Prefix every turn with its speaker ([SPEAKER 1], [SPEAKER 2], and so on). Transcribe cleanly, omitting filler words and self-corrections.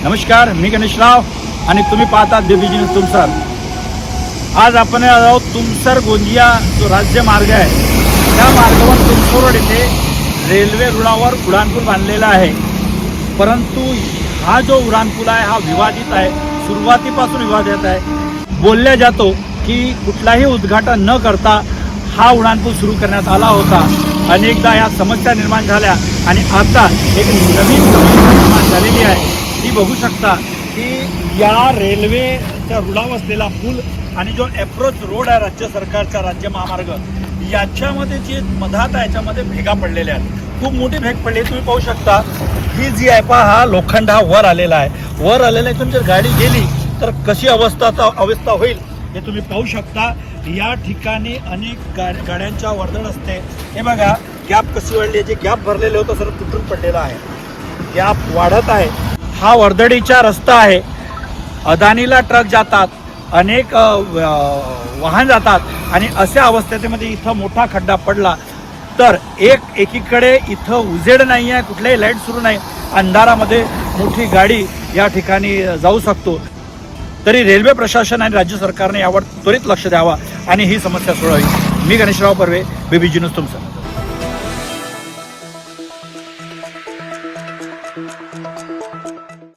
[SPEAKER 1] नमस्कार, मी गणेशराव आणि तुम्ही पाहता बेबी न्यूज तुमसर। आज आपण आहोत तुमसर गोंदिया जो राज्य मार्ग आहे त्या मार्गावर तुमसर रोड येथे रेल्वे रुळावर उड्डाणपूल बांधलेला आहे। परंतु हा जो उड्डाणपूल आहे हा विवादित आहे, सुरुवातीपासून विवादित आहे। बोलल्या जातो की कुठलाही उद्घाटन न करता हा उड्डाणपूल सुरू करण्यात आला होता। अनेकदा या समस्या निर्माण झाल्या आणि आता एक नवीन समस्या निर्माण झालेली आहे। ती बघू शकता की या रेल्वेच्या रुळावर असलेला पूल आणि जो अप्रोच रोड आहे राज्य सरकारचा राज्य महामार्ग याच्यामध्ये जे मधात आहे याच्यामध्ये भेगा पडलेल्या आहेत। खूप मोठी भेग पडली तुम्ही पाहू शकता। ही जी आहे पहा, हा लोखंड हा वर आलेला आहे। वर आलेला इथून जर गाडी गेली तर कशी अवस्था होईल हे तुम्ही पाहू शकता। या ठिकाणी अनेक गाड्यांच्या वर्दळ असते। हे बघा गॅप कशी वाढली, जे गॅप भरलेले होतं सर्व तुटून पडलेलं आहे, गॅप वाढत आहे। हा वर्दळीचा रस्ता आहे। अदानीला ट्रक जातात, अनेक वाहन जातात आणि अशा अवस्थेमध्ये इथं मोठा खड्डा पडला तर एकीकडे इथं उजेड नाही आहे, कुठल्याही लाईट सुरू नाही, अंधारामध्ये मोठी गाडी या ठिकाणी जाऊ शकतो। तरी रेल्वे प्रशासन आणि राज्य सरकारने यावर त्वरित लक्ष द्यावा आणि ही समस्या सोडवावी। मी गणेशराव परवे, बेबी न्यूज तुमचं।